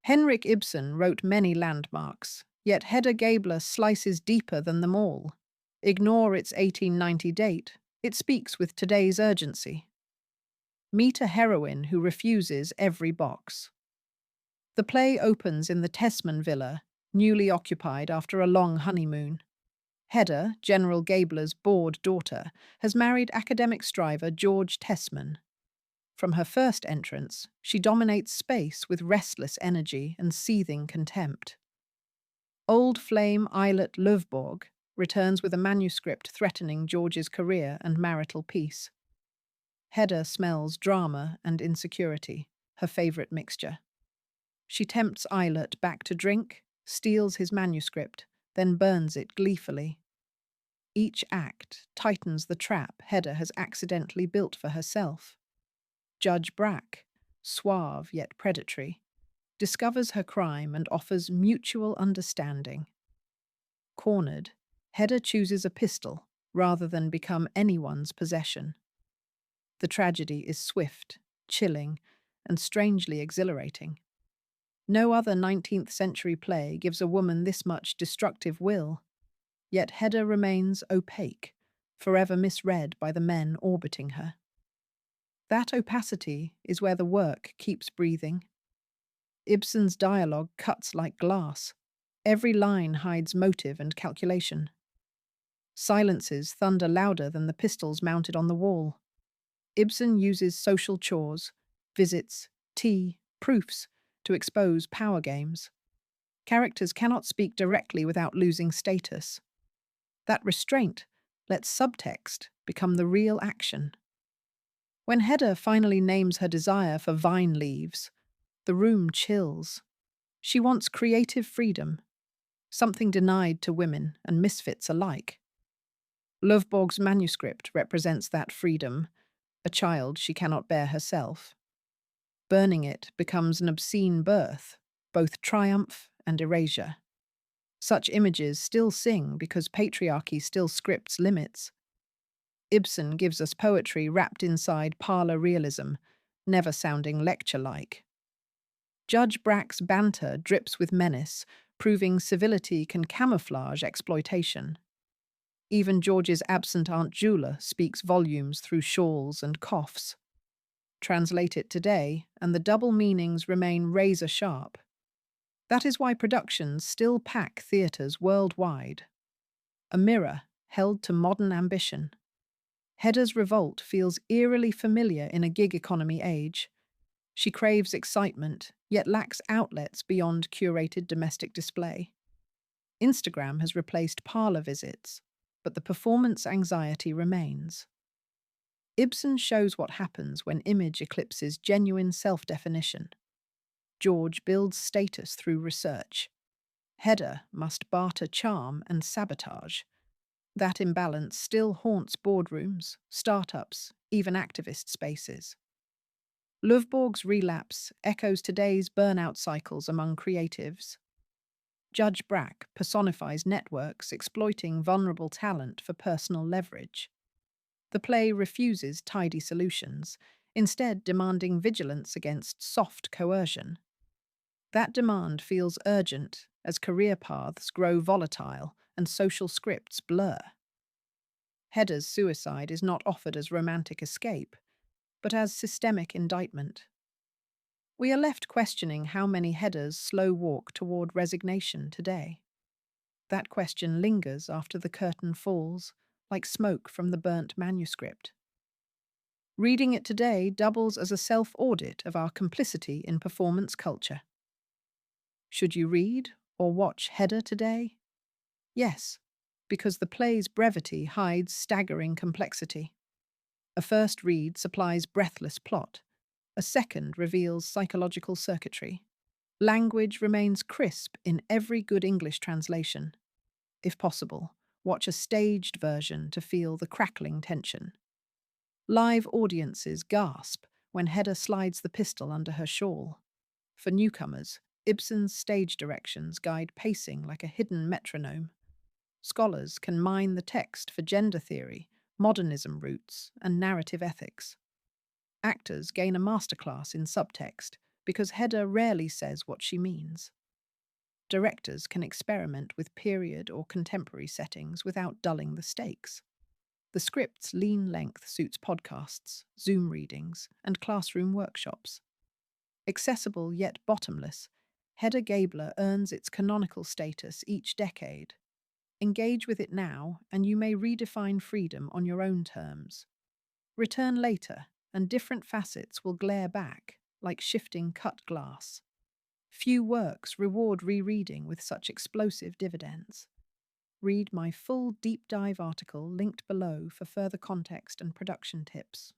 Henrik Ibsen wrote many landmarks, yet Hedda Gabler slices deeper than them all. Ignore its 1890 date, it speaks with today's urgency. Meet a heroine who refuses every box. The play opens in the Tesman villa, newly occupied after a long honeymoon. Hedda, General Gabler's bored daughter, has married academic striver George Tesman. From her first entrance, she dominates space with restless energy and seething contempt. Old flame Eilert Løvborg returns with a manuscript threatening George's career and marital peace. Hedda smells drama and insecurity, her favourite mixture. She tempts Eilert back to drink, steals his manuscript, then burns it gleefully. Each act tightens the trap Hedda has accidentally built for herself. Judge Brack, suave yet predatory, discovers her crime and offers mutual understanding. Cornered, Hedda chooses a pistol rather than become anyone's possession. The tragedy is swift, chilling, and strangely exhilarating. No other 19th-century play gives a woman this much destructive will, yet Hedda remains opaque, forever misread by the men orbiting her. That opacity is where the work keeps breathing. Ibsen's dialogue cuts like glass. Every line hides motive and calculation. Silences thunder louder than the pistols mounted on the wall. Ibsen uses social chores, visits, tea, proofs to expose power games. Characters cannot speak directly without losing status. That restraint lets subtext become the real action. When Hedda finally names her desire for vine leaves, the room chills. She wants creative freedom, something denied to women and misfits alike. Løvborg's manuscript represents that freedom, a child she cannot bear herself. Burning it becomes an obscene birth, both triumph and erasure. Such images still sing because patriarchy still scripts limits. Ibsen gives us poetry wrapped inside parlour realism, never sounding lecture-like. Judge Brack's banter drips with menace, proving civility can camouflage exploitation. Even George's absent Aunt Jula speaks volumes through shawls and coughs. Translate it today, and the double meanings remain razor-sharp. That is why productions still pack theatres worldwide. A mirror held to modern ambition. Hedda's revolt feels eerily familiar in a gig economy age. She craves excitement, yet lacks outlets beyond curated domestic display. Instagram has replaced parlour visits, but the performance anxiety remains. Ibsen shows what happens when image eclipses genuine self-definition. George builds status through research. Hedda must barter charm and sabotage. That imbalance still haunts boardrooms, startups, even activist spaces. Løvborg's relapse echoes today's burnout cycles among creatives. Judge Brack personifies networks exploiting vulnerable talent for personal leverage. The play refuses tidy solutions, instead demanding vigilance against soft coercion. That demand feels urgent as career paths grow volatile and social scripts blur. Hedda's suicide is not offered as romantic escape, but as systemic indictment. We are left questioning how many Heddas slow walk toward resignation today. That question lingers after the curtain falls, like smoke from the burnt manuscript. Reading it today doubles as a self-audit of our complicity in performance culture. Should you read or watch Hedda today? Yes, because the play's brevity hides staggering complexity. A first read supplies breathless plot. A second reveals psychological circuitry. Language remains crisp in every good English translation. If possible, watch a staged version to feel the crackling tension. Live audiences gasp when Hedda slides the pistol under her shawl. For newcomers, Ibsen's stage directions guide pacing like a hidden metronome. Scholars can mine the text for gender theory, modernism roots, and narrative ethics. Actors gain a masterclass in subtext, because Hedda rarely says what she means. Directors can experiment with period or contemporary settings without dulling the stakes. The script's lean length suits podcasts, Zoom readings, and classroom workshops. Accessible yet bottomless, Hedda Gabler earns its canonical status each decade. Engage with it now, and you may redefine freedom on your own terms. Return later, and different facets will glare back, like shifting cut glass. Few works reward rereading with such explosive dividends. Read my full deep dive article linked below for further context and production tips.